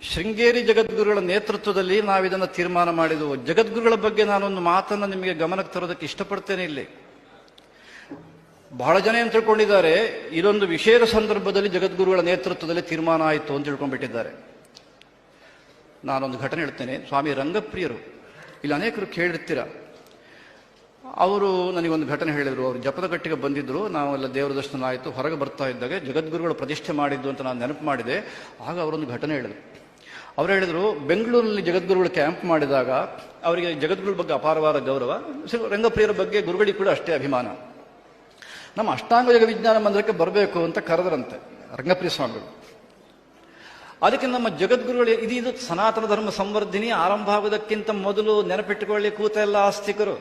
ಶೃಂಗೇರಿ ಜಗದ್ಗುರುಗಳ ನೇತೃತ್ವದಲ್ಲಿ ನಾವಿದನ್ನು ತೀರ್ಮಾನ ಮಾಡಿದೆವು. ಜಗದ್ಗುರುಗಳ ಬಗ್ಗೆ ನಾನೊಂದು ಮಾತನ್ನು ನಿಮಗೆ ಗಮನಕ್ಕೆ ತರೋದಕ್ಕೆ ಇಷ್ಟಪಡ್ತೇನೆ. ಇಲ್ಲಿ ಬಹಳ ಜನ ಏನು ತಿಳ್ಕೊಂಡಿದ್ದಾರೆ, ಇದೊಂದು ವಿಶೇಷ ಸಂದರ್ಭದಲ್ಲಿ ಜಗದ್ಗುರುಗಳ ನೇತೃತ್ವದಲ್ಲಿ ತೀರ್ಮಾನ ಆಯಿತು ಅಂತ ತಿಳ್ಕೊಂಡ್ಬಿಟ್ಟಿದ್ದಾರೆ. ನಾನೊಂದು ಘಟನೆ ಹೇಳ್ತೇನೆ. ಸ್ವಾಮಿ ರಂಗಪ್ರಿಯರು, ಇಲ್ಲಿ ಅನೇಕರು ಕೇಳಿರ್ತೀರ, ಅವರು ನನಗೊಂದು ಘಟನೆ ಹೇಳಿದರು. ಅವರು ಜಪದ ಗಟ್ಟಿಗೆ ಬಂದಿದ್ದರು. ನಾವೆಲ್ಲ ದೇವರ ದರ್ಶನ ಆಯಿತು. ಹೊರಗೆ ಬರ್ತಾ ಇದ್ದಾಗ ಜಗದ್ಗುರುಗಳು ಪ್ರತಿಷ್ಠೆ ಮಾಡಿದ್ದು ಅಂತ ನಾನು ನೆನಪು ಮಾಡಿದೆ. ಆಗ ಅವರೊಂದು ಘಟನೆ ಹೇಳಿದರು. ಅವರು ಹೇಳಿದರು, ಬೆಂಗಳೂರಿನಲ್ಲಿ ಜಗದ್ಗುರುಗಳು ಕ್ಯಾಂಪ್ ಮಾಡಿದಾಗ ಅವರಿಗೆ ಜಗದ್ಗುರುಗಳ ಬಗ್ಗೆ ಅಪಾರವಾದ ಗೌರವ, ರಂಗಪ್ರಿಯರ ಬಗ್ಗೆ ಗುರುಗಳಿಗೆ ಕೂಡ ಅಷ್ಟೇ ಅಭಿಮಾನ. ನಮ್ಮ ಅಷ್ಟಾಂಗ ಯೋಗ ವಿಜ್ಞಾನ ಮಂದಿರಕ್ಕೆ ಬರಬೇಕು ಅಂತ ಕರೆದರಂತೆ ರಂಗಪ್ರಿಯ ಸ್ವಾಮಿಗಳು. ಅದಕ್ಕೆ ನಮ್ಮ ಜಗದ್ಗುರುಗಳು ಇದು ಸನಾತನ ಧರ್ಮ ಸಂವರ್ಧಿನಿ ಆರಂಭ ಆಗೋದಕ್ಕಿಂತ ಮೊದಲು ನೆನಪಿಟ್ಟುಕೊಳ್ಳಿ ಕೂತ ಎಲ್ಲ ಆಸ್ತಿಕರು.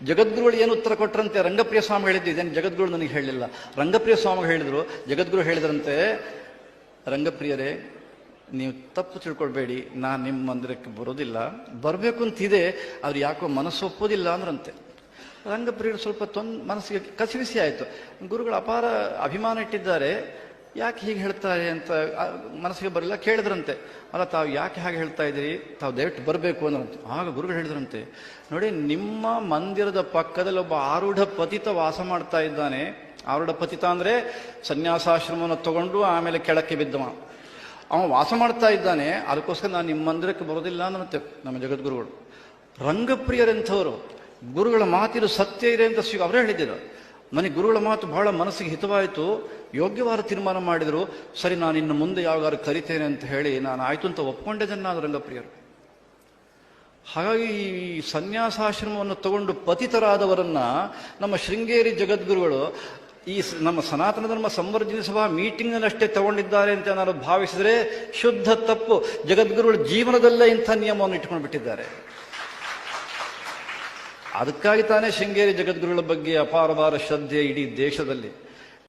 ಜಗದ್ಗುರುಗಳು ಏನು ಉತ್ತರ ಕೊಟ್ಟರಂತೆ, ರಂಗಪ್ರಿಯ ಸ್ವಾಮಿ ಹೇಳಿದ್ದು ಇದೇನು ಜಗದ್ಗುರು ನನಗೆ ಹೇಳಲಿಲ್ಲ. ರಂಗಪ್ರಿಯ ಸ್ವಾಮಿಗಳು ಹೇಳಿದರು, ಜಗದ್ಗುರು ಹೇಳಿದ್ರಂತೆ, ರಂಗಪ್ರಿಯರೇ ನೀವು ತಪ್ಪು ತಿಳ್ಕೊಳ್ಬೇಡಿ, ನಾನು ನಿಮ್ಮ ಮಂದಿರಕ್ಕೆ ಬರೋದಿಲ್ಲ, ಬರಬೇಕು ಅಂತಿದೆ, ಅವ್ರು ಯಾಕೋ ಮನಸ್ಸು ಒಪ್ಪೋದಿಲ್ಲ ಅಂದ್ರಂತೆ. ರಂಗಪ್ರಿಯರು ಸ್ವಲ್ಪ ಮನಸ್ಸಿಗೆ ಕಸಿವಿಸಿ ಆಯಿತು. ಗುರುಗಳು ಅಪಾರ ಅಭಿಮಾನ ಇಟ್ಟಿದ್ದಾರೆ, ಯಾಕೆ ಹೀಗೆ ಹೇಳ್ತಾರೆ ಅಂತ ಮನಸ್ಸಿಗೆ ಬರಲಿಲ್ಲ. ಕೇಳಿದ್ರಂತೆ, ಅಲ್ಲ ತಾವು ಯಾಕೆ ಹಾಗೆ ಹೇಳ್ತಾ ಇದ್ದೀರಿ, ತಾವು ದಯವಿಟ್ಟು ಬರಬೇಕು ಅಂದ್ರಂತೆ. ಆಗ ಗುರುಗಳು ಹೇಳಿದ್ರಂತೆ, ನೋಡಿ ನಿಮ್ಮ ಮಂದಿರದ ಪಕ್ಕದಲ್ಲಿ ಒಬ್ಬ ಆರೂಢ ಪತಿತ ವಾಸ ಮಾಡ್ತಾ ಇದ್ದಾನೆ. ಆರೂಢ ಪತಿತ ಅಂದರೆ ಸನ್ಯಾಸಾಶ್ರಮವನ್ನು ತಗೊಂಡು ಆಮೇಲೆ ಕೆಳಕ್ಕೆ ಬಿದ್ದವ, ಅವ ವಾಸ ಮಾಡ್ತಾ ಇದ್ದಾನೆ, ಅದಕ್ಕೋಸ್ಕರ ನಾನು ನಿಮ್ಮ ಮಂದಿರಕ್ಕೆ ಬರೋದಿಲ್ಲ ಅನ್ನತ್ತೆ ನಮ್ಮ ಜಗದ್ಗುರುಗಳು. ರಂಗಪ್ರಿಯರೆಂಥವರು ಗುರುಗಳ ಮಾತಿನ ಸತ್ಯ ಇದೆ ಅಂತ ಅವರೇ ಹೇಳಿದ್ದರು. ನನಗೆ ಗುರುಗಳ ಮಾತು ಬಹಳ ಮನಸ್ಸಿಗೆ ಹಿತವಾಯಿತು, ಯೋಗ್ಯವಾದ ತೀರ್ಮಾನ ಮಾಡಿದರು. ಸರಿ, ನಾನು ಇನ್ನು ಮುಂದೆ ಯಾವಾಗಾರು ಕರಿತೇನೆ ಅಂತ ಹೇಳಿ ನಾನು ಆಯಿತು ಅಂತ ಒಪ್ಕೊಂಡಿದ್ದೇನೆ ನಾನು ರಂಗಪ್ರಿಯರು. ಹಾಗಾಗಿ ಈ ಸನ್ಯಾಸಾಶ್ರಮವನ್ನು ತಗೊಂಡು ಪತಿತರಾದವರನ್ನ ನಮ್ಮ ಶೃಂಗೇರಿ ಜಗದ್ಗುರುಗಳು ಈ ನಮ್ಮ ಸನಾತನ ಧರ್ಮ ಸಂವರ್ಧನೆ ಸಭಾ ಮೀಟಿಂಗ್ನಲ್ಲಷ್ಟೇ ತಗೊಂಡಿದ್ದಾರೆ ಅಂತ ನಾನು ಭಾವಿಸಿದರೆ ಶುದ್ಧ ತಪ್ಪು. ಜಗದ್ಗುರುಗಳು ಜೀವನದಲ್ಲೇ ಇಂಥ ನಿಯಮವನ್ನು ಇಟ್ಕೊಂಡು ಬಿಟ್ಟಿದ್ದಾರೆ. ಅದಕ್ಕಾಗಿ ತಾನೇ ಶೃಂಗೇರಿ ಜಗದ್ಗುರುಗಳ ಬಗ್ಗೆ ಅಪಾರವಾದ ಶ್ರದ್ಧೆ ಇಡೀ ದೇಶದಲ್ಲಿ.